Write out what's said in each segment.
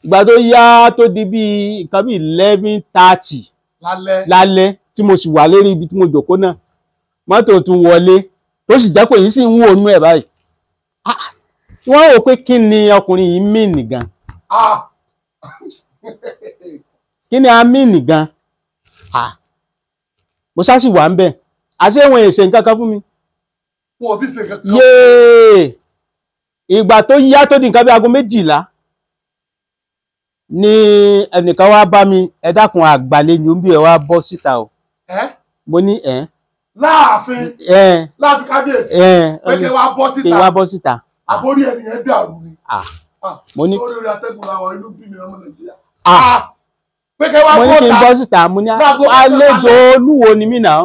ìgbà tó yá tó di bí nǹkan bí 11:30 lálẹ́ tí mo sì wà lérí ibi tí mo jòkó náà mọ́tò tún wọlé tó sì jẹ́ pé yìí sì ń wò nú ẹ̀ báyìí wọ́n rò pé kí ni ọkùnrin yìí mìíní gan kí ni a mìíní gan mo ṣáà sì wà ń bẹ̀ àṣé wọn èsè nǹkan kan fún mi. Wọn ò tí ì ṣe nǹkan kan. yéè ìgbà tó yá tó di nǹkan bí aago 12 ni ẹnìkan wá bá mi ẹ dákun àgbàlejò ń bí ẹ wá bọ́ síta o. mo ní láàfin kábíyèsí pé kí wá bọ́ síta àbórí ẹnìyẹn dàrú ni. mo ní sórí orí atẹ́gùn làwọn inú bí mi ọmọ Nàìjíríà. pé kí wá bọ́ síta mo ní àlejò Olúwo ni mí náà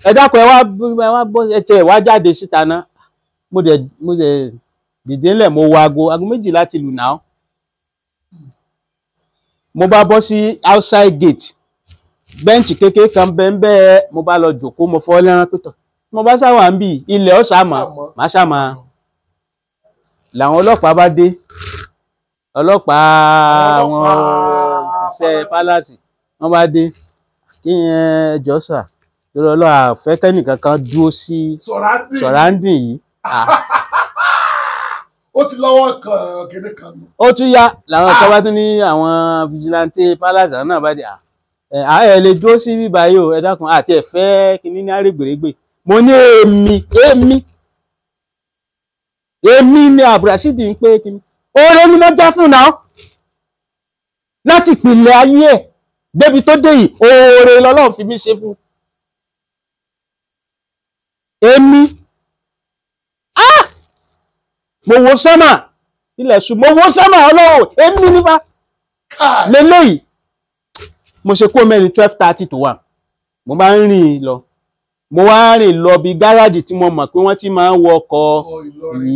ẹ dákun ẹ wá bọ́ ẹ tiẹ̀ wá jáde síta náà mo dẹ̀ dìde ńlẹ̀ mo wo aago 12 ti lù náà mo bá bọ́ sí outside gate bẹ́ǹchì kékeré kan bẹ́ẹ̀ mo bá lọ jòkó mo fọ́ lẹ́rán pétọ̀ mo bá sáwà ń bì ilẹ̀ ọ̀sàmọ̀ má ṣàmọ̀ làwọn ọlọ́pàá bá dé ọlọ́pàá àwọn òṣìṣẹ́ pálásì wọ́n bá dé kí yẹn ẹjọ́ sà lórí ọlọ́wà fẹ́kẹ́nì kankan dúró sí sọ̀ráǹdì yìí. ó ti lọ́wọ́ kan kéde kan nù. ó tún yá làwọn kan bá tún ní àwọn fìjìláńtì pálásì náà bá dé ẹ lè dúró sí bíbá yìí o ẹ dákun àti ẹ fẹ́ kíní ní àrègbèrègbè mo ní èmi ni Abdulrasheed ń pé kíní oore ni mo já fún náà láti ìpìlẹ̀ ayé ẹ̀ débi tó dé yìí oore lọ́lọ́run fi mí ṣe fún èmi mo wo sánmà ilẹ̀ ṣù mo wo sánmà Ọlọ́run èmi nípa lélẹ́yìí mo ṣe kó mẹ́rin 12:30 to 1 mo máa ń rìn lọ mo wá rìn lọ bí gáràjì tí mo mọ̀ pé wọ́n ti máa ń wọkọ̀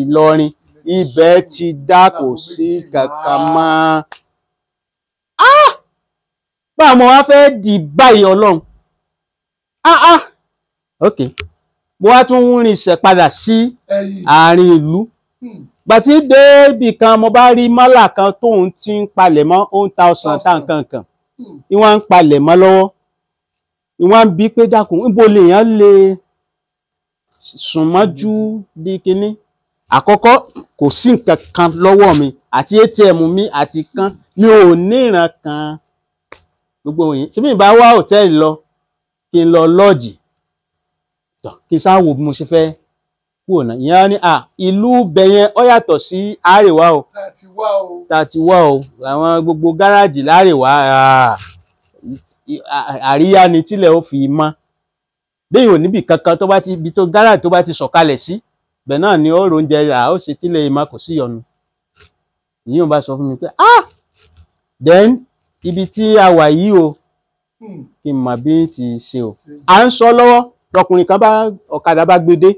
Ìlọrin ibẹ̀ ti dá kò sí kankan mọ́ báwo mo wá fẹ́ di báyìí Ọlọ́run ok mo wá tún ń rìnṣẹ́ padà sí àárín ìlú gbàtí dé ibì kan mo bá rí mọ́là kan tóun ti ń palẹ̀ mọ́ ó ń ta ọsàn tá nǹkan kan ìwọ́n ń palẹ̀ mọ́ lọ́wọ́ ìwọ́n ń bí pé dákun níbo lèèyàn lè sùn mọ́jú bí kinní àkọ́kọ́ kò sí nǹkan kan lọ́wọ́ mi àti ATM mi àti kan mi ò ní ìran kan gbogbo yìí ṣé mi bá wá hòtẹ́ẹ̀lì lọ kí n lọ lọ́ọ̀jì kí n sáà wò bí mo ṣe fẹ́ kúrò náà ìyẹn ní ìlú bẹ̀yẹn ó yàtọ̀ sí àrèwá o tàti wá o àwọn gbogbo gáràjì lárèwá àríyá ni tílẹ̀ ó fi mọ́ bẹ́ẹ̀ ò níbi kankan tó bá ti ibi tó gáràjì tó bá ti sọ̀kalẹ̀ sí bẹ́ẹ̀ náà ni ó róúnjẹ rà ó ṣe tílẹ̀ ìmọ̀ kò sí yọnu ìyẹn bá sọ fún mi pé then ibi tí a wà yìí o kí n mọ̀ bí ti ṣe o à ń sọ lọ́wọ́ lọkùnrin kan bá ọ̀kadà bá gbé dé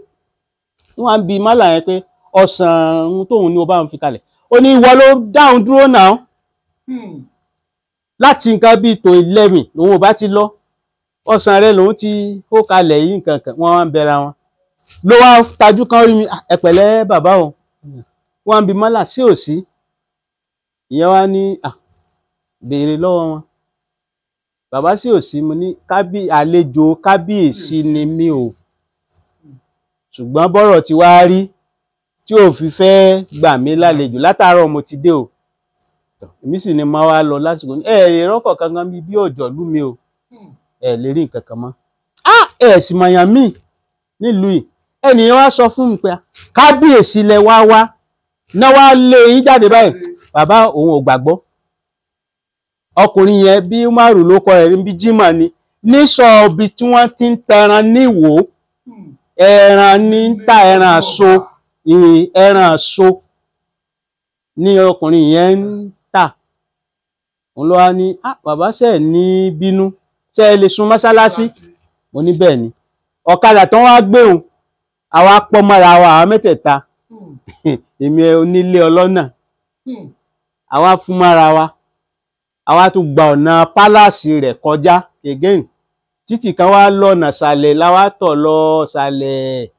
wọ́n bi mọ́là yẹn pé ọ̀sán tóun ní o bá ń fi kalẹ̀ ó ní ìwọ ló dáhùn dúró náà láti nǹkan bíi tó 11 lòun ò bá ti lọ ọ̀sán rẹ lòun ti kó kalẹ̀ yìí nǹkan kan wọ́n wá ń bẹ̀rẹ̀ wọn ló wá tajú kan rí mi ẹ pẹ̀lẹ́ bàbá o wọ́n bi mọ́là sí òsí ìyẹn wá ní béèrè lọ́wọ́ wọn bàbá sí òsí mo ní àlejò kábíyèsí ni mí o ṣùgbọ́n bọ́rọ̀ ti wá rí tí ò fi fẹ́ gbà mí lálejò látàárọ̀ mo ti dé o èmi sì ni mo wá lọ lásìkò ní rọ́kọ̀ kankan bí ọ̀jọ̀ lú mi o lè rí nǹkan kan mọ́ sì mọ̀yàn mí nílùú yìí ẹnìyàn wá sọ fún mi pé kábíyèsí lẹ wá náà wá lé yín jáde báyìí bàbá òun ò gbàgbọ́ ọkùnrin yẹn bí Umaru ló kọ rẹ̀ bí Jimoh ni ní ṣọ́ọ̀bì tí wọ́n ti ń tẹran níwò ẹran ní ta ẹran àso ní ọkùnrin yẹn ń tà òun ló wá ní bàbá ṣe ní bínú ṣe lè sun mọ́ṣáláṣí mo ní bẹ́ẹ̀ ni ọ̀kadà tó wá gbé òun àwa pọ̀ mọ́ra wa àwọn mẹ́tẹ̀ẹ̀ta èmi onílé ọlọ́nà àwa fún mọ́ra wa àwa tún gba ọ̀nà pálásì rẹ̀ kọjá again títì kan wá lọ́nà sàlẹ̀ láwá tọ̀ lọ sàlẹ̀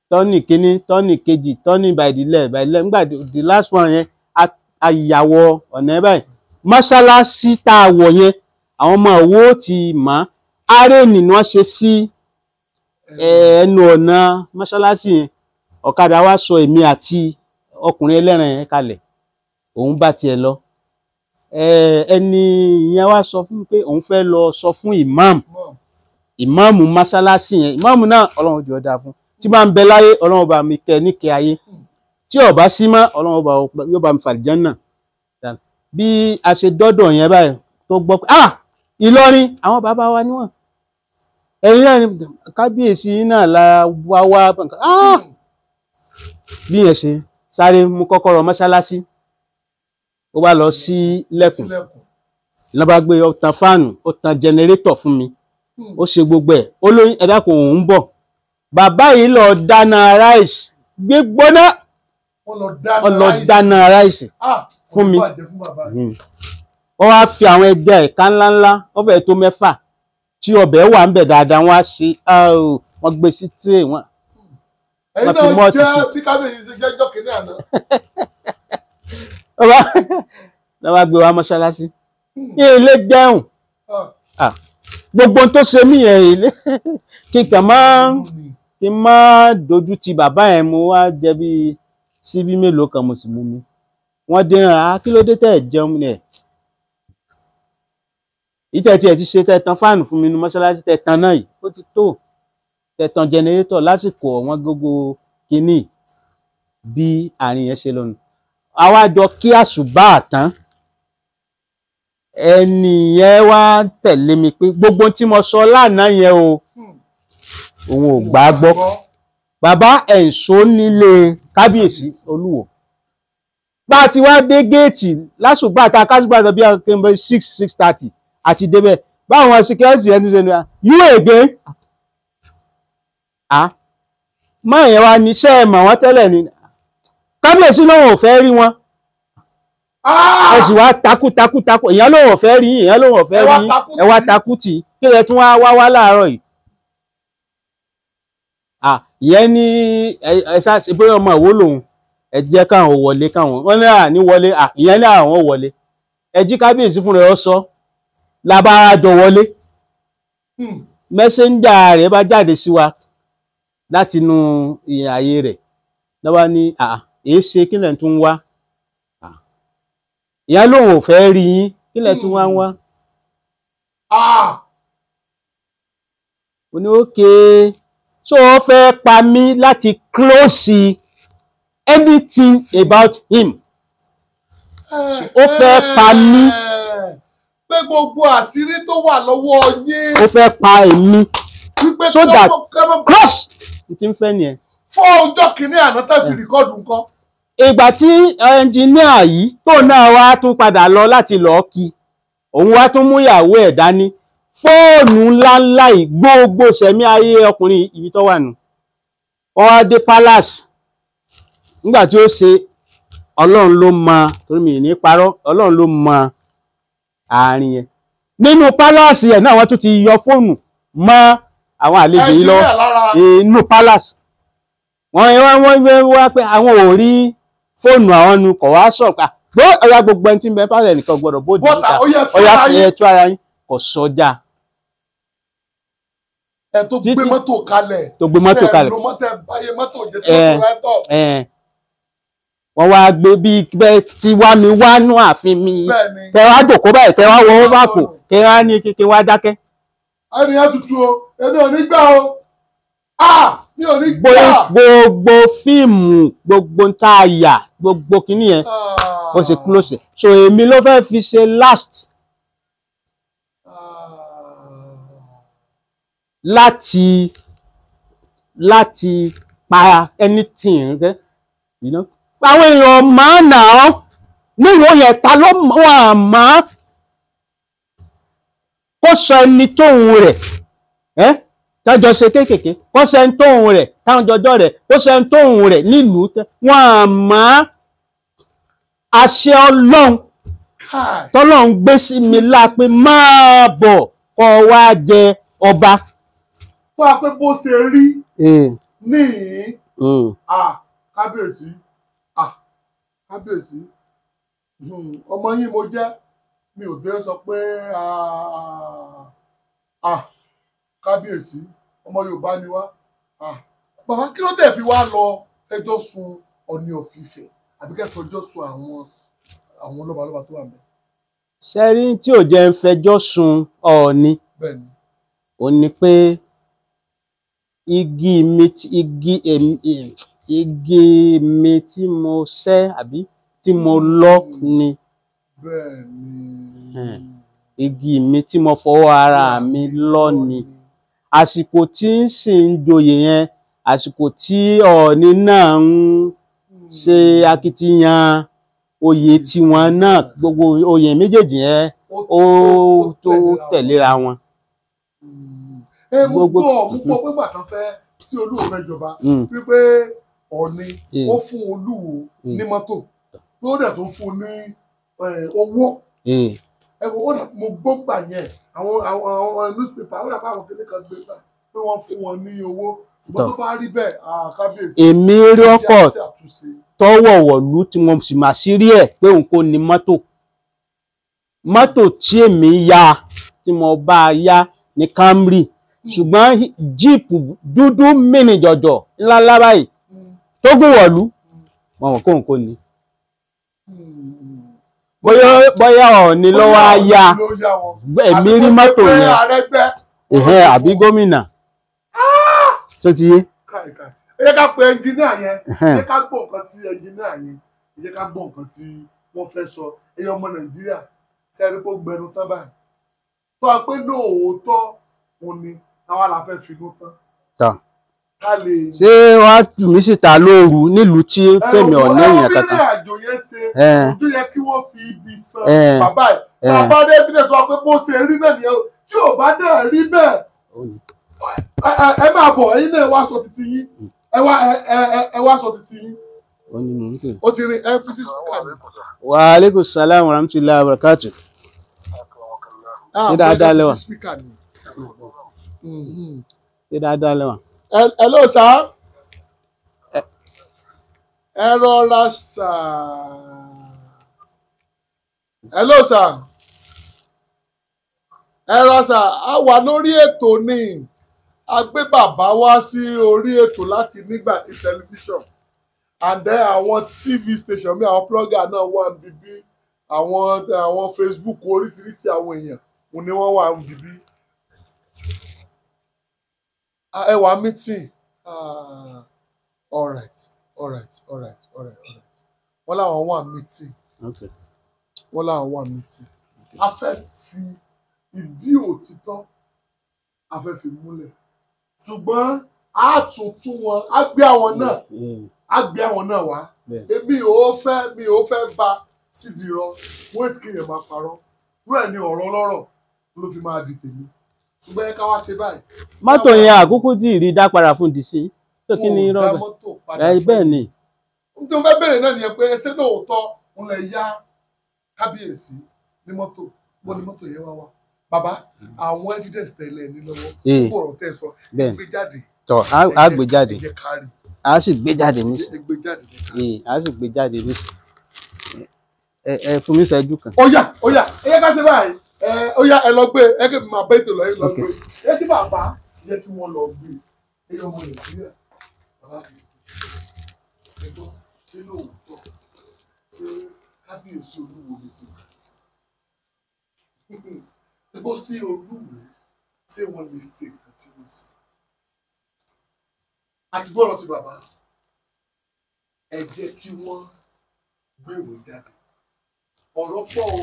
tọ́nì kíní tọ́nì kejì tọ́nì by the left nígbà the last one yẹn àyàwó ọ̀nà ẹ̀ báyìí mọ́ṣáláṣí tá a wọ̀ yẹn àwọn ọmọ òwò ti mọ̀ áréènì ni wọ́n ṣe sí ẹnu ọ̀nà mọ́ṣáláṣí yẹn ọ̀kadà wa sọ èmi àti ọkùnrin ẹlẹ́ran yẹn kalẹ̀ òun bá tiẹ̀ lọ ẹni yẹn wá sọ fún mi pé òun fẹ́ lọ sọ fún ìmáàmù mọ́ṣáláṣí yẹn ìmáàmù náà ọlọ́run jọ̀ọ́ dáa fún tí bá ń bẹ láyé ọlọ́run bá mi kẹ́ níkẹ́ ayé tí ó bá sí mọ́ ọlọ́run yóò bá mi fàlìjánà bí a ṣe dọ́dọ̀ yẹn báyìí tó gbọ́ pé Ìlọrin àwọn bàbá wa níwọ̀n ẹ̀yin náà ni kábíyèsí náà la wá bí yẹn ṣe sáré mú kọ́kọ́rọ́ mọ́ṣáláṣí ó wá lọ sí lẹ́kùn lọ́ba gbé ó tan fáànù ó tan jẹnẹrétọ̀ fún mi ó ṣe gbogbo ẹ̀ ó lóyún ẹ̀dá kò ń bọ̀ bàbá yìí lọ dáná ráìsì gbígbóná ó lọ dáná ráìsì fún mi wọ́n wá fi àwọn ẹgbẹ́ ẹ̀ka ńláńlá wọ́n fẹ́ẹ́ tó 6 tí ọbẹ̀ wà ń bẹ̀ dáadáa wọ́n á ṣe wọ́n gbé sí tírè wọn. ẹ̀yin náà jẹ́ bí kábíyèsí ṣe jẹ́jọ́ kìíní àná. lọ́wọ́ gbé wa mọ́ṣáláṣí ní ilé jẹun gbogbo tó ṣe mí yẹn ilé kí n má dojú ti bàbá yẹn mo wá jẹ bí síbí mélòó kan mo sì mú mi wọ́n dé kí ló dé tẹ́ ẹ̀ jẹun ni ẹ̀ ìtẹ̀tí ẹ̀ ti ṣe tẹ̀tàn fáànù fún mi ní mọ́ṣáláṣí tẹ̀tàn náà yìí ó ti tó tẹ̀tàn jẹnẹrétọ̀ lásìkò ọ̀wọ́n gógó kínní bí àárín yẹn ṣe lọ́nu àwa jọ kí àṣùbà tán ẹni yẹn wá tẹ̀lé mi pé gbogbo tí mo sọ lánàá yẹn o òun ò gbà gbọ́ bàbá ẹ̀ǹṣó nílé kábíyèsí Olúwo bá a ti wá dé géètì lásùbà tá a kásùbà tó bí i 6:30 àti débẹ̀ báwọn security ẹni ṣe ni you again máa yẹn wá ní iṣẹ́ ẹ̀ mọ̀ wọ́n tẹ́lẹ̀ ni kábíyèsí lóun ò fẹ́ rí wọn ẹ sì wá takú ìyẹn lóun ò fẹ́ rí ìyẹn lóun ò fẹ́ rí ẹ wá takú tì kí ẹ tún wá láàárọ̀ yìí ìyẹn ní ẹ ṣáà ṣe bóyá ọmọ ìwó lòun ẹ jẹ́ káwọn wọlé káwọn wọn ní àní wọlé ìyẹn ní àwọn wọlé ẹ jí kábíyèsí fúnra ẹ sọ labára jọ wọlé mẹsẹńjà rẹ̀ bá jáde sí wa láti inú ààyè rẹ̀ lọ́wọ́ ní èé ṣe kí lẹ̀ tún wá ìyá lòun ò fẹ́ rí yín kí lẹ̀ tún wá ń wá. mo ní ókè so ó fẹ́ pa mí láti close anything about him ó fẹ́ pa mí. pé gbogbo àṣírí tó wà lọ́wọ́ yín. ó fẹ́ pa èmi so that close ti ń fẹ́ nìyẹn. fún ọjọ́ kìíní àná tẹ́ fi rìkọ́dù nǹkan. ìgbà tí ẹnjìníà yìí tó náà wá tún padà lọ láti lọ́ọ́ kí òun wá tún mú ìyàwó ẹ̀ dání fóònù ńláńlá yìí gbogbo sẹ̀mí ayé ọkùnrin ibi tó wà nù. wọ́n wá dé palace nígbà tí ó ṣe ọlọ́run ló mọ torí mi ní parọ́ ọlọ́run ló mọ àárín yẹn nínú palace yẹn náà wọ́n tún ti yọ fóònù mọ́ àwọn àlejò yìí lọ inú palace wọ́n wá pé àwọn ò rí fóònù àwọn nu kò wá sọ̀rọ̀ gbó ọ̀yà gbogbo ẹni tí ń bẹ pálẹ̀ nìkan gbọ́dọ̀ bóde níta ọ̀yà ẹ̀ tú ara yín kò sọjà. ẹ tó gbé mọ́tò kalẹ̀ tó gbé mọ́tò kalẹ̀ ẹ lọ mọ́tò báyé mọ́tò jẹ́ tí wọ́n rẹ́ tọ̀. wọ́n wá gbé bíi bẹ́ẹ̀ tí wá mi wá nú ààfin mi tẹ wá jòkó báyìí tẹ wá wọ́n bá kò kẹ wá ní kékeré wá dákẹ́. ènìyàn tutù o èmi ò ní gbà o mi ò ní gbà. gbogbo fíìmù gbogbo tá a yà gbogbo kìíní yẹn ó ṣe close so èmi ló fẹ́ fi ṣe last láti pa anything you know àwọn èèyàn máa nà ọ́ níwò yẹn ta ló wà má kó sọ ẹni tóun rẹ̀ tájọ ṣe kéékèèké kó sọ ẹni tóun rẹ̀ táwọn jọjọ rẹ̀ kó sọ ẹni tóun rẹ̀ nílùú wọn àmọ́ àṣẹ Ọlọ́run tọ́lọ́run gbé sí mi lápé máa bọ̀ kó wá jẹ ọba. wọ́n á pé bó ṣe rí ní kábíyèsí kábíyèsí ọmọ yín mo jẹ́ mi ò dé sọ pé kábíyèsí ọmọ Yorùbá ni wá bàbá kí ló dé fi wá lọ ẹjọ́ sùn Ọọ̀ni of Ifẹ̀ àbí kẹ́kọ̀ọ́ ẹjọ́ sùn àwọn lọ́balọ́ba tó wà ńbẹ̀. sẹ́rí tí ò jẹ́ ń fẹjọ́ sùn Ọọ̀ni ò ní pé igi mi tí mo sẹ́ àbí tí mo lọ́ ni igi mi tí mo fọwọ́ ara mi lọ́ ni àsìkò tí ń sì ń joyè yẹn àsìkò tí Ọọ̀ni náà ń ṣe akitiyan oyè tiwọn náà gbogbo oyè méjèèjì yẹn ó tó tẹ̀léra wọn. mo gbọ́ pé bàtàn fẹ́ tí Olúwo fẹ́ jọba wípé Ọọ̀ni ó fún Olúwo ní mọ́tò tó dẹ̀ tó fún ní owó mo gbọ́ gbà yẹn àwọn newspaper ó dàpọ̀ àwọn kékeré kan gbé gbà pé wọ́n fún wọn ní owó ṣùgbọ́n tó bá rí bẹ́ẹ̀ kábíyèsí. èmi rí ọkọ̀ tọ́wọ̀wọ̀lú tí mo sì mà sí rí ẹ̀ pé òun kò ní mọ́tò tí èmi ya tí mo bá yá ní Camry ṣùgbọ́n jíìpù dúdú mìíní jọ̀jọ̀ ńláńlá báyìí tó gùn wọ̀lú wọn kò kóhùn kò ní. bóyá Ọọ̀ni ló wá yá èmi rí mọ́tò yẹn àbí gómìnà tó ti yé. ẹ jẹ́ ká pe ẹnjìníà yẹn ẹ jẹ́ ká gbọ́ nǹkan tí ẹnjìníà yẹn ẹ jẹ́ ká gbọ́ nǹkan tí wọ́n fẹ́ sọ ẹ̀yin ọmọ Nàìjíríà tí ẹ rí pé ó gbẹnu tán báyìí tó a pé lóòótọ́ òun ni àwa la fẹ́ finú tán. ṣé wàá tù mí síta lóru nílùú tí tèmi ọ̀nà èèyàn kankan. ẹ̀rọ àjò yẹn ṣe ojú yẹ kí wọ́n fi ibi san bàbá ẹ̀ bàbá débìlẹ̀ tó wá pé bó ṣe rí náà nìyẹn tí ò bá dẹ̀ rí bẹ́ẹ̀ ẹ máa bọ̀ ẹ̀yin náà wá sọ títí yín ẹ wá sọ títí yín. ó ti rin fcc speaker ni. wa aleykum salaam wa rahmatulahi wa barakatu. ṣé dáadáa lẹ́wà. ṣé dáadáa lẹ́wà. hello sir. ẹ rọra sà. hello sir. ẹ rọra sà á wà lórí ètò ni a gbé bàbá wá sí orí ètò láti Nígbàtí tẹlifíṣàn and then àwọn tv station mi àwọn blogger náà wà níbí àwọn Facebook oríṣiríṣi àwọn èèyàn ni wọ́n wà níbí ẹ wà meeting all right wọ́n láwọn wà meeting wọ́n láwọn wà meeting a fẹ́ fi ìdí òtítọ́ a fẹ́ fi múlẹ̀ ṣùgbọ́n a tuntun wọn a gbé àwọn náà wá èmi ò fẹ́ bá sídìí rọ wọ́n ti kéèyàn máa parọ́ wúrẹ̀ ni ọ̀rọ̀ ọlọ́rọ̀ ló fi máa di tèmi ṣùgbọ́n ẹ ká wá ṣe báyìí. mọ́tò yẹn àkókò tí ì rí dá padà fún dc tó kí ni rọ́bà bẹ́ẹ̀ ni. n tí mo fẹ́ bẹ̀rẹ̀ náà nìyẹn pé ṣé lóòótọ́ ń lè yá kábíyèsí ní mọ́tò bó ni mọ́tò yẹn wá wá bàbá àwọn evidence tẹ̀lé ní lọ́wọ́ kó ọ̀rọ̀ tẹ̀ sọ gbé jáde. tọ́ a gbé jáde a sì gbé jáde nísìnyí a sì gbé jáde nísìnyí ẹ fún mi ṣẹ́jú kan. ó yá ẹ yẹ ká ṣe báyìí ó yá ẹ lọ gbé ẹ kí n máa bẹ́ ètò lọ yín lọ gbé ẹ kí bàbá yẹ kí wọ́n lọ gbé ẹ yọ ọmọ Nàìjíríà bàbá ti ẹ gbọ́ ṣé lóòótọ́ ṣé kábíyèsí Olúwo lè ṣe ẹ gbọ́ sí Olúwo ṣé wọ́n lè ṣe nǹkan tí wọ́n ṣe àti gbọ́dọ̀ ti bàbá ẹ jẹ́ kí wọ́n gbèrò jáde ọ̀rọ̀ pọ̀ o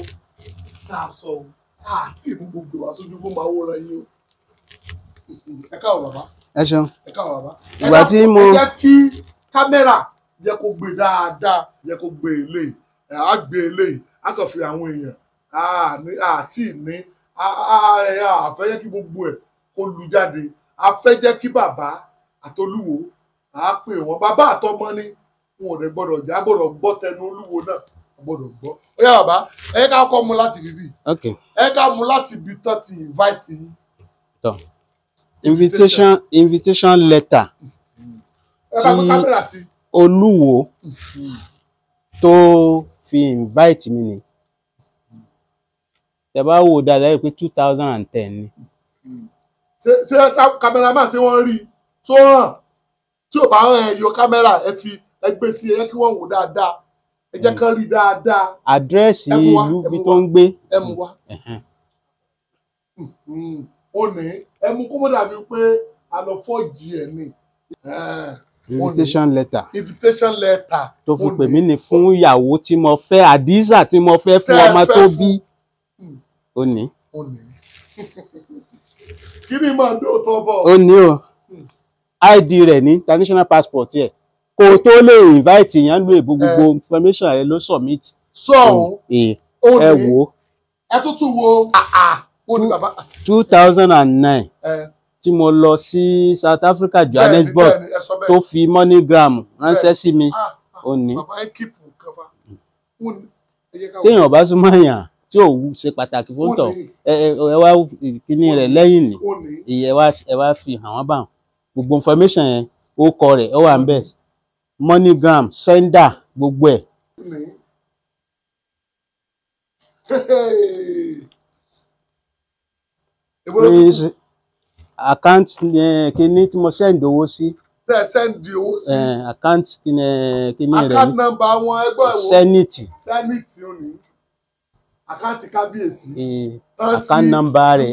tá a sọ o àti ìmú gbogbo wa sójú kó máa wọra yín o ẹ káwọ bàbá. ẹ ṣeun. ẹ káwọ bàbá. ìgbà tí mo. ẹ jẹ́ kí kámẹ́rà jẹ́ kó gbé dáadáa jẹ́ kó gbé eléyìí á gbé eléyìí á kàn fi àwọn èèyàn àti ní àfẹ́ jẹ́ kí gbogbo ẹ̀ kó lu jáde àfẹ́ jẹ́ kí bàbá àtolúwo á pè wọ́n bàbá àtọmọ ní wọn ò dẹ̀ gbọ́dọ̀ jà gbọ́dọ̀ gbọ́ tẹnu Olúwo náà gbọ́dọ̀ gbọ́. ó yá bàbá ẹ ká kọ́ mu láti bíbí. ẹ ká mu láti ibi tán ti invite yín. invitation letter ẹ bá gbé kámẹ́rà sí. Olúwo tó fi invite mi ni tẹ́ bá wò dáadáa pé 2010 ni. ṣé cameraman ṣé wọ́n rí tó hàn tí ò bá hàn ẹ yọ kámẹ́rà ẹ fi ẹgbẹ́ sí ẹ kí wọ́n wò dáadáa ẹ jẹ́ kán rí dáadáa. àdírẹ́sì ìlú bí tó ń gbé. ẹ mú wá ó ní ẹ mú kó mọ́ dàbí pé a lọ fọ́ọ̀jì ẹ̀ ni. invitation letter tó fi pè mí ní fún ìyàwó tí mo fẹ́ àdísà tí mo fẹ́ fún ọmọ tó bí ó ní. kí ni màá dó tó bọ̀. ó ní o id rẹ̀ ní international passport yẹ kó o tó lè invite yẹn lo èbó gbogbo information rẹ̀ ló submit. sọ̀hún ẹ wò ó. ẹ tútù wo ó ní bàbá. 2009 tí mo lọ sí South Africa Johannesburg tó fi MoneyGram ránṣẹ́ sí mi ó ní. téèyàn bá súnmọ́ èèyàn tí ò ṣe pàtàkì fún tọ̀ ẹ wá kíní rẹ̀ lẹ́yìn ní ẹ wá fi hàn wọ́n bá wọn gbogbo information yẹn ó kọ rẹ̀ ó wà ń bẹ̀ MoneyGram sender gbogbo ẹ̀. account kíní tí mo send owó sí. bẹ́ẹ̀ send owó sí. account kíní rẹ̀ account number wọn ẹgbẹ́ ìwọ. Zenith ò ní àkáǹtì kábíyèsí. account number rẹ̀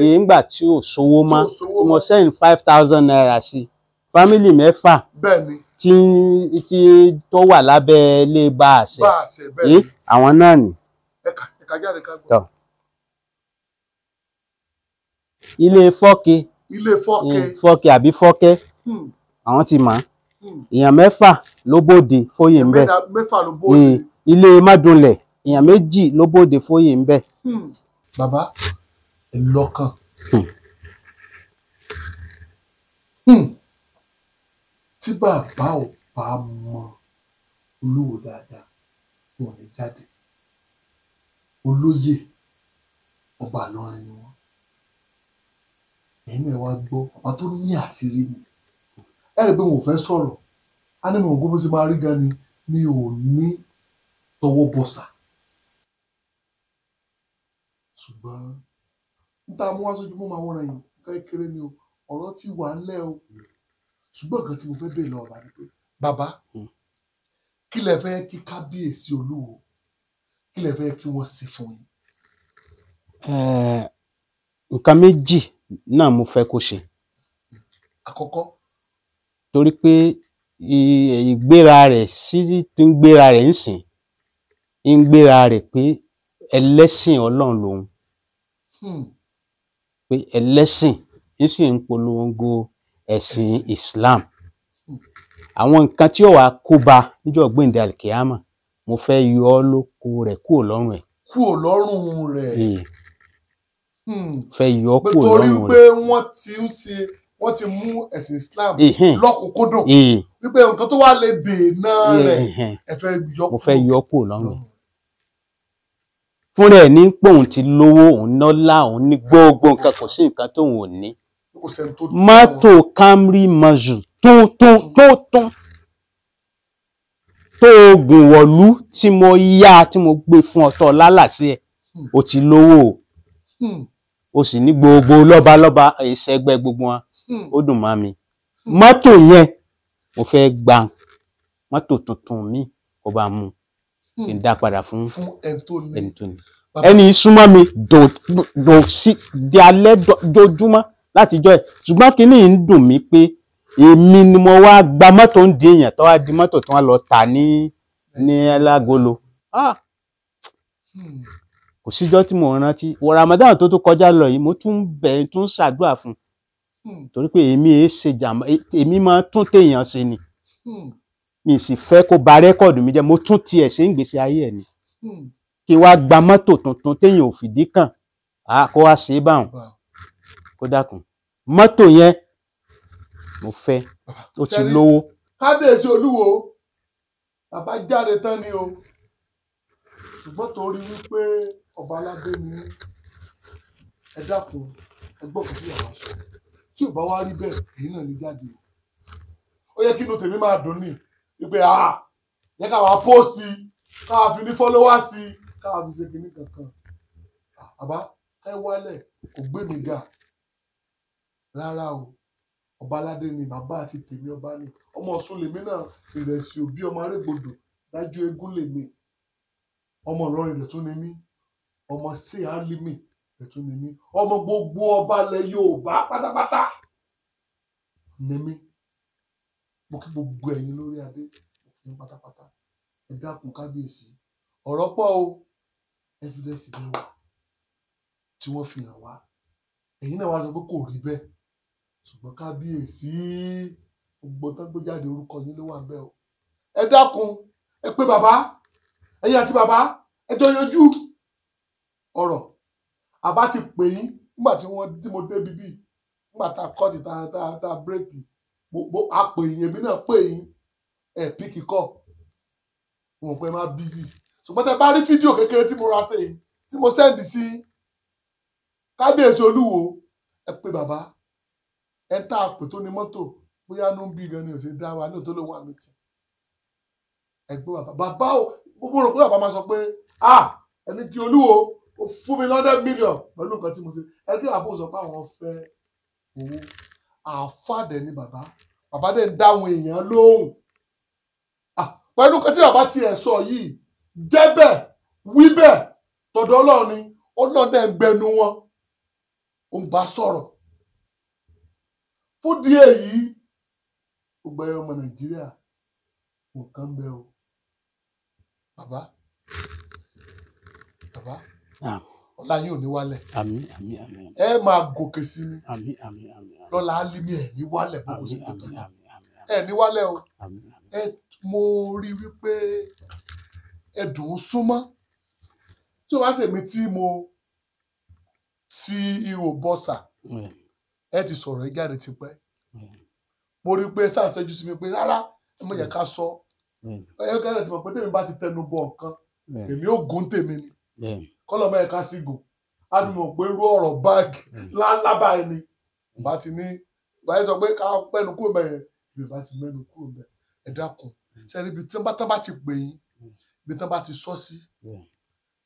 nígbà tí ò sówó mọ́ tí mo send 5,000 naira sí family mẹ́fà tí tó wà lábẹ́ ilé bá àṣẹ àwọn náà ni. ẹ̀ka jáde ká gbọ́. ilé fọ́kẹ́ fọ́kẹ́ àbí fọ́kẹ́ àwọn ti mọ̀ èèyàn mẹ́fà ló bóde fóyè ń bẹ̀ ilé Mádùnlẹ̀ èèyàn méjì ló bóde fóyè ń bẹ̀. bàbá ẹ lọ́kàn tí bàbá ò bá mọ Olúwo dáadáa wọn ò ní jáde olóyè ọba Ìlọrin ni wọn ẹ̀yin ẹ̀ wá gbọ́ bàbá tó ní àṣírí ni ẹ rí i pé mo fẹ́ sọ̀rọ̀ á ní mo gbọ́ sí máa rí gan ni mi ò ní tọwọ́ bọ̀sà ṣùgbọ́n níta mú wá sójú mọ́ máa wọ́n ra yìí kékeré ni o ọ̀rọ̀ ti wà ńlẹ̀ o ṣùgbọ́n nǹkan tí mo fẹ́ bèèrè lọ́wọ́ bá ní pé bàbá kí lẹ fẹ́ kí kábíyèsí Olúwo kí lẹ fẹ́ kí wọ́n ṣe fún yín. nǹkan méjì náà mo fẹ́ kó ṣe. àkọ́kọ́. torí pé ìgbéra rẹ̀ sí tí ń gbéra rẹ̀ ń sìn ń gbéra rẹ̀ pé ẹlẹ́sìn Ọlọ́run lòun pé ẹlẹ́sìn ń sì ń polongo ẹ̀sìn Islam àwọn nǹkan tí ó wàá kó bá níjọ́ gbẹ̀ǹdé alikiyama mo fẹ́ yọ ọ́ lóko rẹ̀ kúrò lọ́rùn ẹ̀. kúrò lọ́rùn rẹ̀. fẹ́ yọ ọ́ kúrò lọ́rùn rẹ̀. torí pé wọ́n ti mú ẹ̀sìn Islam lọ́kùnkúndùn wípé nǹkan tó wà lè dènà rẹ̀ ẹ fẹ́ yọ. mo fẹ́ yọ ọ́ kúrò lọ́rùn ẹ̀. fúnra ẹ̀ ní pòun ti lówó òun nọ́lá òun ní gbogbo nǹkan kò sí nǹkan tóun ò ní. mọ́tò Camry Mazda tó oògùn wọ̀lú tí mo yá tí mo gbé fún ọ̀tọ̀ lálàsí ẹ̀ o ti lówó o sì ní gbogbo lọ́balọ́ba ìṣẹ́gbẹ́ gbogbo wọn ó dùn mọ́ mi mọ́tò yẹn mo fẹ́ gba mọ́tò tuntun mi kó bá mú kí n dá padà fún ẹni tó ní ẹni súnmọ́ mi di alẹ́ dojúmọ́ látijọ́ ẹ̀ ṣùgbọ́n kínní ń dùn mí pé èmi ni mo wá gba mọ́tò ń di èèyàn tó wá di mọ́tò tó wá lọ tà ní alágolo kò síjọ́ tí mo rántí Ramadan tó kọjá lọ yìí mo tún bẹ̀rẹ̀ tún ṣàdúrà fún torí pé èmi ṣe jàmbá èmi máa tún téèyàn ṣe ni mi sì fẹ́ kó ba rẹ́kọ̀dù mi jẹ́ mo tún tiẹ̀ ṣe ń gbèsè ayé ẹ̀ ni kí wá gba mọ́tò tuntun téèyàn ò fìdí kàn kó wá ṣe é báwọn kó dákun mọ́tò yẹn mo fẹ́ ó ti lówó. kábíyèsí Olúwo bàbá jáde tán ni o ṣùgbọ́n torí wípé ọba aládé ni ẹ dákun ẹ gbọ́ kò sí àwọn aṣọ tí ò bá wá rí bẹ́ẹ̀ èyí náà ní jáde ó yẹ kí inú tèmi máa dùn ní wípé yẹ ká wá póòsì káà fi ní fọ́lọ́wásì káà fi ṣe kinní kankan bàbá ẹ wálẹ̀ kò gbé mi ga rárá o ọba aládé ni bàbá àti tèmi ọba ni ọmọ Ọ̀ṣun lèmi náà ìrẹsì òbí ọmọ arégbodò dájú egún lèmi ọmọ Ìlọrin rẹ̀ tún ni mí ọmọ sí álímì rẹ̀ tún ni mí ọmọ gbogbo ọba ilẹ̀ Yorùbá pátápátá ni mí mo kí gbogbo ẹ̀yin lórí adé mo kí yín pátápátá ẹ dákun kábíyèsí ọ̀rọ̀ pọ̀ o evidence lè wà tí wọ́n fi hàn wá ẹ̀yin náà wá sọ pé kò rí bẹ́ẹ̀ ṣùgbọ́n kábíyèsí gbogbo tán gbé jáde orúkọ yín ló wà ń bẹ̀ o ẹ dákun ẹ pé bàbá ẹ̀yin àti bàbá ẹ jọ yanjú ọ̀rọ̀ àbá ti pè yín nígbà tí mo dé bíbí nígbà tá a kọ́ọ̀tì tá a bírèkì gbogbo àpè yín èmi náà pè yín ẹ píkì kọ́ mo mọ̀ pé ẹ máa bízì ṣùgbọ́n tẹ bá rí fídíò kékeré tí mo ra sí yìí tí mo sẹ́ndì sí kábíyèsí olúwo ẹ pé bàbá ẹ tá a pè tó ní mọ́tò bóyá ló ń bí gan ni ò sí dá wa ní òtó ló wà mí tì ẹ gbé bàbá o mo rò pé bàbá máa sọ pé ẹni kí olúwo ó fún mi $100 million pẹ̀lú nǹkan tí mo ṣe ẹ kí àbúrò sọ pé àwọn fẹ́ owó àfàdé ni bàbá dẹ̀ ń dáhùn èèyàn lóhùn pẹ̀lú nǹkan tí bàbá tiẹ̀ sọ yìí débẹ̀ wí bẹ́ẹ̀ tọ̀dọ̀ Ọlọ́run ni Ọlọ́run dẹ̀ ń gbẹnu wọn ó ń bá sọ̀rọ̀ fún díẹ̀ yìí gbogbo ẹyọ ọmọ Nàìjíríà nǹkan bẹ o bàbá ọlá yóò ní wálẹ̀ àmín àmín àmín ẹ máa gòkè sí ni àmín àmín àmín lọ́la álímì ẹ̀ ní wálẹ̀ bó kò sí àmín pẹ̀tọ́ àmín àmín ẹ ní wálẹ̀ o àmín ẹ mo rí wípé ẹ dùn ún súnmọ́ tí o bá ṣèmi tí mo ti ihò bọ́sà ẹ ti sọ̀rọ̀ ẹ jáde tipẹ́ mo rí pé sáà ṣẹ́jú sí mi pé rárá ẹ mọ̀ yẹ ká sọ ẹ kẹ́rẹ̀ tí mo pé tèmi bá ti tẹnu bọ nǹkan èmi ò gún tèmi ni kọ́lọ́mọ ẹ̀ka sí gùn á ní mọ̀ pé irú ọ̀rọ̀ báàgì lálábà ẹni bá ti ní ìbáyé sọ pé ká pẹ́nu kúrò mẹ́yẹn ibi bá ti mẹ́nu kúrò mẹ́ ẹ dákun sẹ́ni ibi tí wọ́n bá ti pè yín ibi tí wọ́n bá ti sọ sí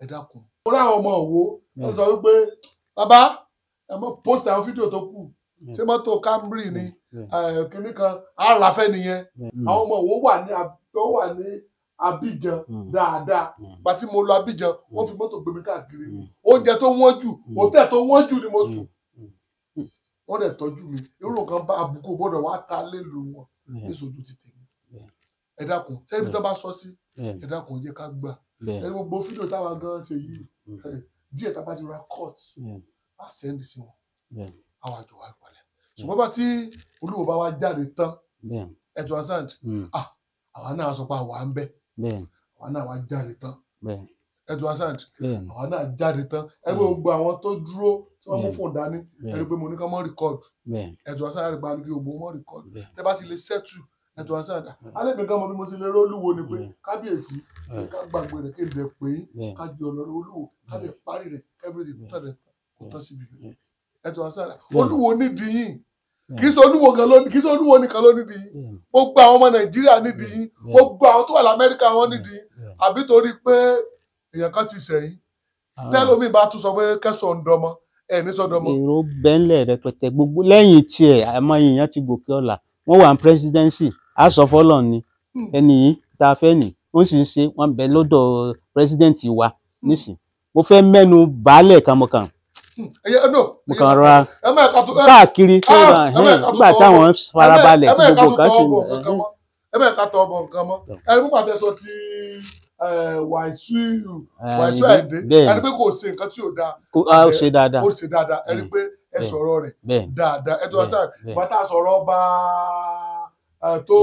ẹ dákun. mo rí àwọn ọmọ òwò wọ́n sọ wípé bàbá ẹ mọ post àwọn fídíò tó kù ṣé mọ́tò Camry ni kìnnì kan àràfẹ́ nìyẹn àwọn ọmọ òwò wà ní Abidjan dáadáa pàtí mo lọ Abidjan wọ́n fi mọ́tò gbé mi káàkiri oúnjẹ tó wọ́n jù hòtẹ́ẹ̀ tó wọ́n jù ni mo sùn wọ́n dẹ̀ tọ́jú mi irú nǹkan bá àbùkù gbọ́dọ̀ wá ta lélu wọn níṣojú ti tèmi ẹ dákun sẹ́ni bí wọ́n bá sọ sí ẹ dákun jẹ́ ká gbà ẹni gbogbo fídíò táwa gan ṣe yìí díẹ̀ tá a bá ti ra court á sẹ́ndì sí wọn àwọn àjọ wa ìpàlẹ̀ ṣùgbọ́n bá tí olúwo bá wá jáde tán ẹ̀tọ́ asant àwa náà sọ pé àwa ń bẹ́ àwa náà wá jáde tán ẹ̀tọ́ asant àwa náà jáde tán ẹni gbogbo àwọn tó dúró tí wọ́n mú fóònù dání ẹni pé mo ní ká mọ́ rìkọ́ọ̀dù ẹ̀tọ́ asant rẹ̀ gba ní kí gbogbo wọn rìkọ́ọ̀dù tẹ́ bá ti lè sẹ́tù ẹ̀tọ́ asant alẹ́ mi gan mọ bí mo ti lè rí olúwo ni pé kábíyèsí ká gbàgbé rẹ̀ kéde pé ká di ọ̀lọ́rọ̀ olúwo ká lè parí rẹ̀ everything tán rẹ̀ kò tán síbi rẹ̀ ẹ̀tọ́ asant olúwo nídìí yìí kì í ṣe olúwo gan lónìí kì í ṣe olúwo nìkan ló nídìí yìí gbogbo àwọn ọmọ Nàìjíríà nídìí yìí gbogbo àwọn tó wà l'Amẹ́ríkà wọn nídìí yìí àbí torí pé èèyàn kan ti sẹ́yìn tẹ́lómi bá tún sọ pé kẹsàn-án dọmọ ẹ̀ ní sọdọmọ. èrò bẹ́ńlẹ̀ rẹpẹtẹ gbogbo lẹ́yìn tiẹ̀ àmọ́ èèyàn ti gòkè ọ̀la wọ́n wà ní presidency àsọfọ́lọ́ ni ẹni yìí tá a fẹ́ nì ó sì ń ṣe wọ́n bẹ lọ́dọ̀ president wa nísìn mo fẹ́ mẹ́nu baálẹ̀ kanmọ́kàn mo kàn rọra káàkiri nígbà táwọn farabalẹ̀ tí gbogbo kan sì ẹ bẹ́ẹ̀ ká tọ ọbọ̀ nǹkan mọ́ ẹni fún pàtẹ́sọ ti Wàsíù Àyìndé ẹni pé kò ṣe nǹkan tí ò dáa ó ṣe dáadáa ó ṣe dáadáa ẹni pé ẹ sọ̀rọ̀ rẹ̀ dáadáa ẹ tó wá sáà bàtà sọ̀rọ̀ ọba tó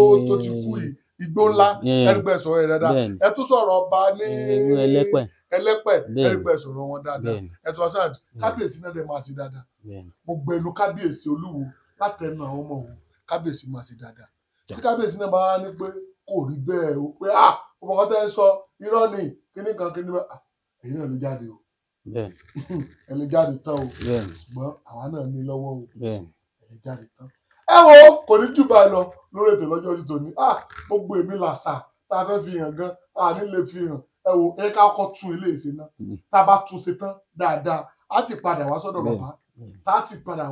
ti kú yìí Igbó Ńlá ẹni pé ẹ sọ̀rọ̀ rẹ̀ dáadáa ẹ tún sọ̀rọ̀ ọba ní Ẹlẹ́pẹ̀ ẹni pé ẹ sọ̀rọ̀ wọn dáadáa ẹ tó wá sáà kábíyèsí náà dẹ̀ máa ṣe dáadáa gbogbo ẹnu kábíyèsí Olúwo látẹnu àwọn ọmọ òun kábíyèsí máa ṣe dáadáa tí kábíyèsí náà bá ní pé kò rí bẹ́ẹ̀ o pé ọmọ kan tẹ́ ń sọ irọ́ ni kíní kan kíní bá èyí náà lè jáde o ẹ lè jáde tán o ṣùgbọ́n àwa náà ní lọ́wọ́ o ẹ lè jáde tán. ẹ wo kò ní jù báyìí lọ lórí ètò lọ́jọ́ ti tòní gbogbo èmi làṣà tá a fẹ́ fi hàn gan àní lè fi hàn ẹ wò ẹ ká kọ́ tún ilé ìṣe náà tá a bá tún ṣe tán dáadáa á ti padà wá sọ́dọ̀ bàbá tá a ti padà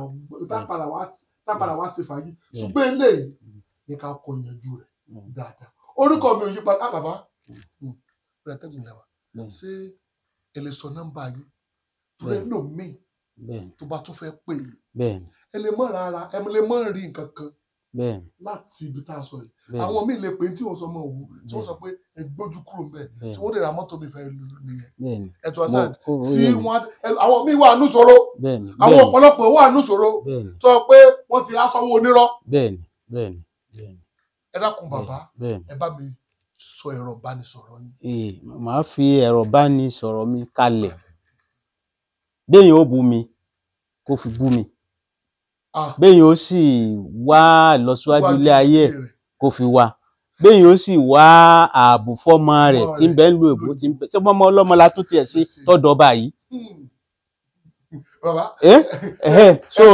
wá ṣe fàájì ṣùgbọ́n eléyìí ní ká kọ́ yanjú rẹ̀ dáadáa orúkọ mi ò yí padà bàbá rẹ̀ tẹ́gùn lẹ́wà ṣé ẹ lè sọ nọ́mbà yín tó lè lò mí tó bá tún fẹ́ pè é ẹ lè mọ̀ rárá ẹ lè mọ̀ rí nǹkan kan láti ibi tá a sọ yìí àwọn míì lè pè tí wọ́n sọ mọ́ òwú tí wọ́n sọ pé ẹ gbójú kúrò ńbẹ̀ tí wọ́n lè ra mọ́tò mi fẹ́ nìyẹn ẹ̀tọ́ àṣà tí wọ́n àwọn míì wà nùsọ̀rọ̀ àwọn ọ̀pọ̀lọpọ̀ wà nùsọ̀rọ̀ tó sọ pé wọ́n ti aṣọwó onírọ́ ẹ dákun bàbá ẹ bá mi sọ ẹ̀rọ ìbánisọ̀rọ̀ yín. Màá fi ẹ̀rọ ìbánisọ̀rọ̀ mi kalẹ̀ béèyàn ó bú mi kó fi bú mi béèyàn ó sì wá ìlọsíwájú ilé ayé kó fi wá béèyàn ó sì wá ààbò fọ́mọ rẹ̀ tí ń bẹ ń lu èbó tí ń bẹ ṣé ọmọ ọlọ́mọ la tún tiẹ̀ sí tọ́dọ̀ báyìí. Bàbá so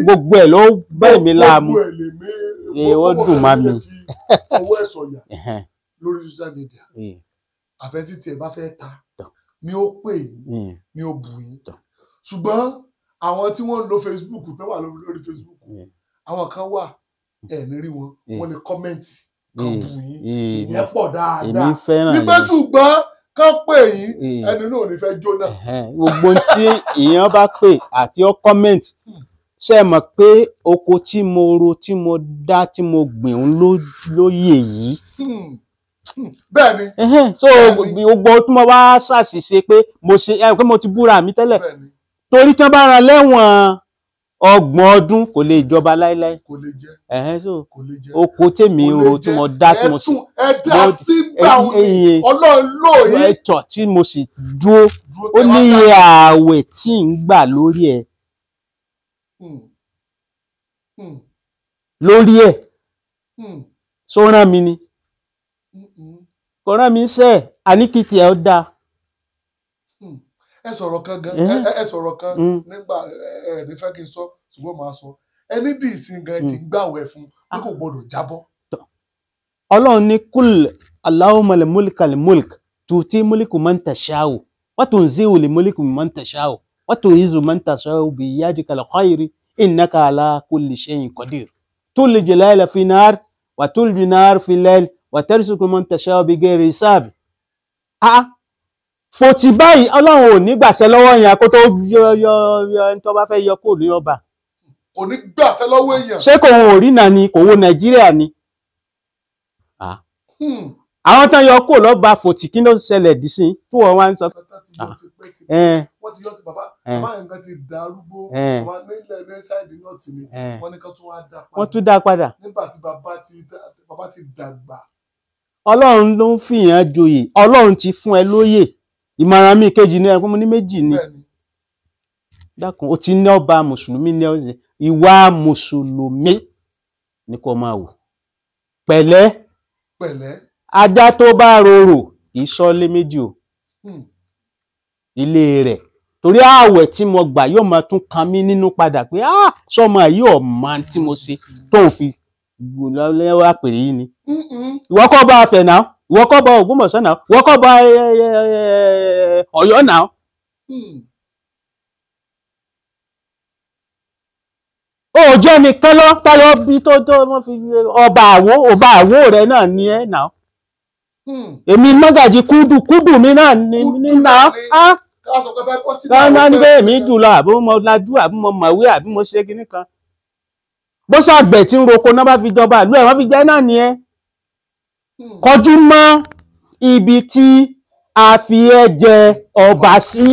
gbogbo ẹ̀ ló bẹ́ẹ̀ mi láàmú ó dùn má mi. ọwọ́ ẹ̀ sọ̀yà lórí social media àfẹ́tí tí ẹ bá fẹ́ ta ni ó pè yín ni ó bù yín ṣùgbọ́n àwọn tí wọ́n ń lo Facebook tó wà lórí Facebook àwọn kan wà ẹ̀ ní rí wọn wọ́n lè kọ́mẹ́ǹtì kan bù yín ìyẹn pọ̀ dáadáa nígbà ṣùgbọ́n kán pè yín ẹni náà ò ní fẹ́ jóná. gbogbo tí èèyàn bá pè àti ó kọ́mẹ́ǹtì ṣe mọ̀ pé oko tí mo ro tí mo dá tí mo gbìn ń ló yè yìí. Bẹ́ẹ̀ni. so gbogbo tí mo bá ṣàṣìṣe pé mo ṣe pé mo ti búra mi tẹ́lẹ̀ torí tí wọ́n bá ran lẹ́wọ̀n 30 ọdún kò lè jọba láéláé. Kò lè jẹ́. So oko tèmi ro tí mo dá tí mo sì Ọlọ́run lò yín ẹ̀tọ́ tí mo sì dúró ó ní ààwẹ̀ tí ń gbà lórí ẹ̀. Lórí ẹ̀ so rán mi ni kò rán mi sẹ́ àníkìtì ẹ̀ ó dáa. Ẹ sọ̀rọ̀ kan gan ẹ sọ̀rọ̀ kan nígbà ẹ ní fẹ́ kí n sọ ṣùgbọ́n màá sọ ẹni dì í sin gan ti gbàwẹ̀ fún bí kò gbọdọ̀ jábọ́. Ọlọ́run ní kúl Allahumma li mulka li mulk tuti mulku man tasha'u wa tunzi'u li mulku man tasha'u wa tu'izzu man tasha'u bi yadika al-khayri innaka ala kulli shay'in qadir tulji layla fi nar wa tulji nar fi layl wa tarzuqu man tasha'u bi ghayri hisab. Fòtì báyìí Ọlọ́run ò ní gbàṣẹ lọ́wọ́ yẹn kó tó yọ ẹni tó bá fẹ́ yọ kó ní ọba. Kò ní gbàṣẹ lọ́wọ́ èèyàn. Ṣé kò wọn ò rí náà ni kò wo Nàìjíríà ni. Àwọn tán yọ kó lọ́ba fòtì kí ló ṣẹlẹ̀ dì sí tí wọ́n wá ń sọ. Wọ́n ti yọ ti bàbá nǹkan ti darúgbó nílẹ̀ ní sáìdì náà tì ní wọ́n ní kan tún wá dá padà. Wọ́n tún dá padà. Nígbà tí bàbá ti dàgbà. Ọlọ́run ló ń fìyàn joyè Ọlọ́run ti fún ẹ lóyè ìmọ̀ràn mi kejì ní ẹ̀kún mo ní méjì ni dákun ó ti ní ọba mùsùlùmí ní ọ̀sẹ̀ ìwà mùsùlùmí ni kò máa wù pẹ̀lẹ́ ajá tó bá rorò kì í sọ́lé méjì o ilé rẹ̀ torí ààwẹ̀ tí mo gbà yóò máa tún kan mí nínú padà pé sọmọ yìí ọ̀ máa tí mo ṣe tó fi lọ́wọ́ àpèrè yìí ni ìwọ kọ́ bá fẹ̀ náà ìwọ kọ́ bá Ògbómọ̀ṣọ́ náà ìwọ kọ́ bá Ọ̀yọ́ náà. Ó jẹ́ nìkan lọ táyọ̀ bí tó wọ́n fi ọba àwo rẹ̀ náà ní ẹ̀ náà. Èmi mọ́gàjì kúdù mi náà ní náà. Káwọn ní bẹ́ẹ̀ mi jùlọ àbí mo lajú àbí mo mọ̀wé àbí mo ṣe kinní kan. Bó ṣàgbẹ̀ tí ń roko náà bá fi jọba ìlú ẹ̀ wọ́n fi jẹ́ náà ní ẹ́. Kọjú mọ́ ibi tí a fi ẹ́ jẹ ọba sí.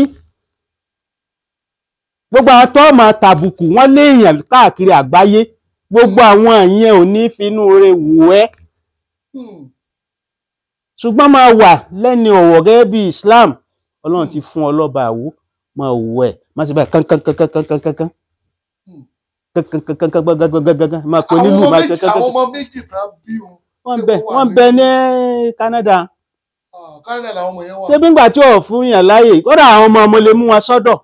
Gbogbo àwọn tó máa tàbùkù wọ́n léèyàn káàkiri àgbáyé gbogbo àwọn ìyẹn ò ní finú rẹ̀ wò ẹ́. Ṣùgbọ́n máa wà lẹ́ni ọ̀wọ̀ gẹ́gẹ́ bí Islam Ọlọ́run ti fún ọ lọ́ba àwo máa wò ẹ̀ má ṣe báyìí kankan máa kó nílùú máa ṣe kankan. Àwọn ọmọ méjì tá bí wọn. Wọ́n bẹ ní Canada. Canada làwọn ọmọ yẹn wà. Ṣé bí ngbà tí ò fún yàn láàyè kódà àwọn ọmọ lè mú wọn sọ́dọ̀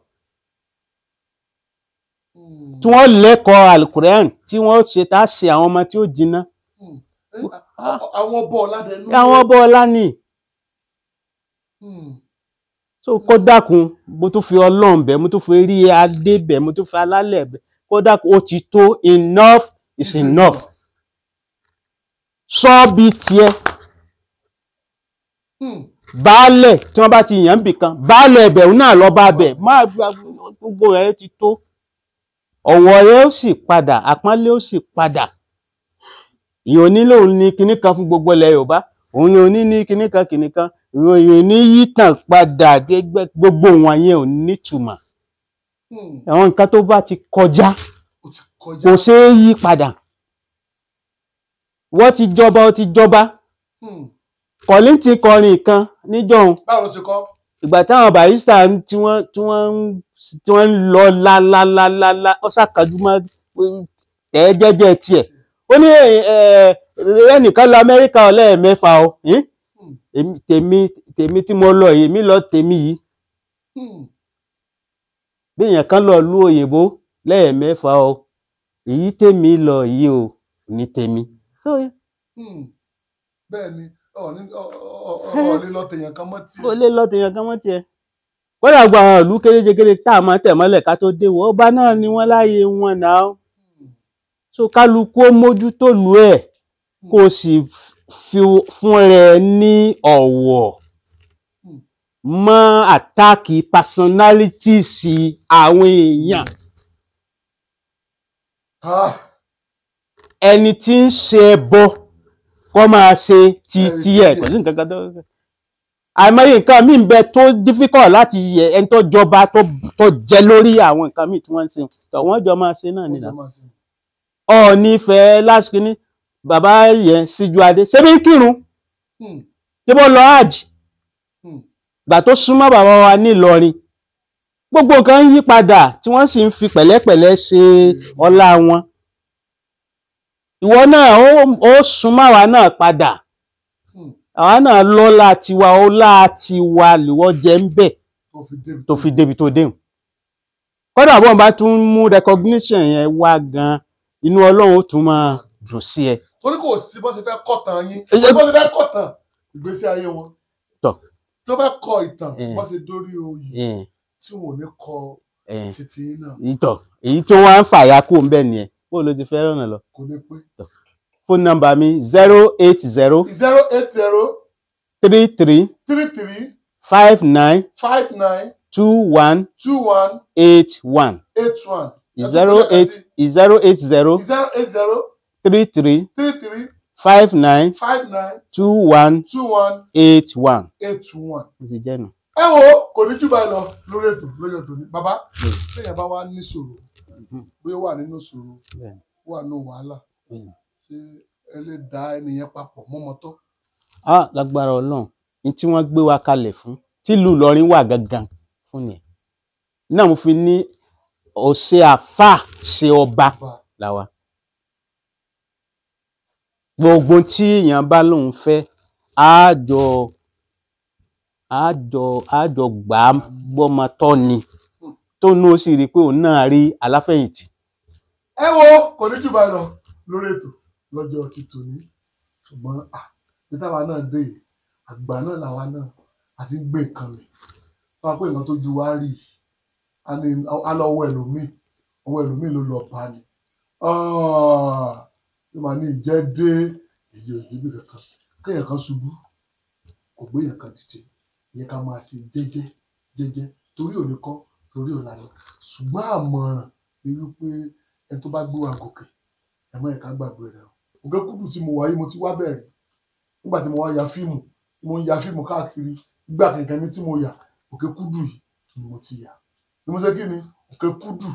tí wọ́n lẹ́kọ̀ọ́ Al-Quran tí wọ́n ṣe tá a ṣe àwọn ọmọ tí ó jiná. Àwọn ọbọ̀ ọ̀la dẹnu. Àwọn ọbọ̀ ọ̀la ni so kó dákun mo tún fi Ọlọ́run bẹ̀ mo tún fi rí adé bẹ̀ mo tún fi alálẹ̀ bẹ̀ kó dákun ó ti tó enough is enough sọ bí tiẹ̀ baálẹ̀ tí wọ́n bá ti yàn bì kan baálẹ̀ ẹ̀bẹ̀ náà lọ bá bẹ̀ má gbogbo rẹ̀ ti tó ọ̀wọ̀ rẹ̀ ó sì padà àpọ́nlé ó sì padà ìyẹn nílò ní kinní kan fún gbogbo ilẹ̀ Yorùbá òun ni òní ní kinní kan ìròyìn ní yítàn padà gbogbo wọn yẹn ò nítumọ̀ àwọn nǹkan tó bá ti kọjá kò ṣeé yí padà wọ́n ti jọba ó ti jọba Kọ̀lí ti kọrin kan níjọ́un báwo ló ti kọ́ ìgbà táwọn Barrister tí wọ́n ń lọ lálálálá ó ṣàkájú mọ́ tẹ̀ jẹ́jẹ́ tiẹ̀ ó ní ẹnìkan lọ Amẹ́ríkà lẹ́ẹ̀mẹ́fà o tèmi tí mo lọ èmi lọ tèmi yìí bí èèyàn kan lọ lu òyìnbó lẹ́ẹ̀mẹ́fà o èyí tèmi lọ yìí o ní tèmi. bẹ́ẹ̀ ni ọ̀ọ́lé lọ tèèyàn kan mọ́ tiẹ̀. ó lé lọ tèèyàn kan mọ́ tiẹ̀ kódà gba àwọn ìlú kéréje tá a máa tẹ̀ mọ́lẹ̀ ká tó dé wọ ọba náà ni wọ́n láàyè wọn náà so kálukú ó mójútó lù ẹ̀ kó o sì fún rẹ̀ ní ọ̀wọ̀ mọ́ àtáàkì personalities àwọn èèyàn ẹni tí ń ṣe ẹbọ kó máa ṣe tiẹ̀ kò sí nǹkan kan tó àìmọye nǹkan míì ń bẹ tó difficult láti yẹ ẹni tó jọba tó jẹ lórí àwọn nǹkan míì tí wọ́n ń ṣe tó wọ́n jọ máa ṣe náà nìyà Ọọ̀ni fẹ́ lásìkò ní bàbá yẹn Síjú Adé ṣé bí kírun ṣé bó lọ hajj gbà tó súnmọ́ bàbá wa ní Ìlọrin gbogbo nǹkan ń yí padà tí wọ́n sì ń fi pẹ̀lẹ́pẹ̀lẹ́ ṣe ọlá wọn ìwọ náà ó súnmọ́ àwa náà padà àwa náà lọ́lá tiwa ọlá tiwa lìwọ́ jẹ́ ń bẹ̀ tó fi débi tó déhùn kódà bọ́n bá tún mú recognition yẹn wá gan inú Ọlọ́run ó tún máa dùn sí ẹ. torí kò sí bó ti fẹ́ kọ̀tàn yín bó ti fẹ́ kọ̀tàn ìgbésí ayé wọn tó fẹ́ kọ ìtàn bó ti dórí oyè tí wọn ò ní kọ títí náà. èyí tí wọ́n á ń fàyà kó ń bẹ̀ nìyẹn bó ló ti fẹ́ rọ̀nà lọ. kò ní pé. phone number mi 080 33 59 21 81 080 33 59 21 81. ti jẹ́ nù. ẹ wo kò ní jù báyìí lọ lórí ètò ní bàbá lẹ́yìn bá wà ní ṣòro bóyá wà nínú ṣòro wà nínú wàhálà ṣé ẹ lè dá ẹnìyẹn papọ̀ mọ́mọ́tọ́. lágbára Ọlọ́run ní tí wọ́n gbé wa kalẹ̀ fún tìlú Ìlọrin wà gangan fún yẹn náà mo fi ní ọ̀sẹ̀ àfà ṣe ọba làwa gbogbo tí èèyàn bá lóun fẹ́ àjọ gbà á gbọ́mọ tọ́ ni tó ní ó sì rí i pé òun náà rí aláfẹ̀yìntì. ẹ wo kò ní jù báyìí lọ lórí ètò lọ́jọ́ ti tòní ṣùgbọ́n bí táwa náà dé àgbà náà làwa náà àti gbé nǹkan lẹ̀ wọ́n á pè nǹkan tó ju wá rí a lọ ọwọ́ ẹlòmíì ló lọ bá ni ló máa ní ìjẹ́ dé èyí ò síbi kankan kéèyàn kan ṣubú kò gbé èèyàn kan dìde ìyẹn ká máa ṣe jẹ́jẹ́ torí òní kọ́ torí ọ̀la lọ ṣùgbọ́n àmọ̀ràn ni wípé ẹni tó bá gbé wa gòkè ẹ̀mọ́ ẹ̀ka gbàgbé rẹ̀ òkè kúdù tí mo wà yìí mo ti wá bẹ̀rẹ̀ nígbà tí mo wá ya fíìmù tí mo ń ya fíìmù káàkiri ìgbà kẹ̀kẹ́ mi tí mo yà òkè kúdù yìí ni mo ti yà ni mo ṣe kí ni òkè kúdù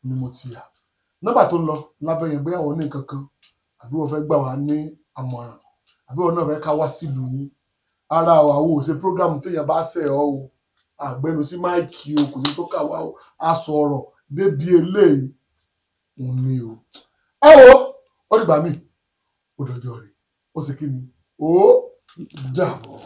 ni mo ti yà nọ́mbà tó ń lọ lábẹ́ yẹn bóyá wọ́n ní nǹkan kan àbí wọ́n fẹ́ gbà wá ní àmọ̀ràn àbí wọ́n náà fẹ́ ká wá sílùú yín ara àwọ̀ òṣè prógrámù téèyàn bá ṣẹ̀ ọ́ o àgbẹnu sí máìkì o kò sí tó kà wá o a sọ̀rọ̀ débi eléyìí òun ni o. ẹ wo ó dìgbà míì ó dọjọ́ rẹ̀ ó sì kí ni ó dàbọ̀.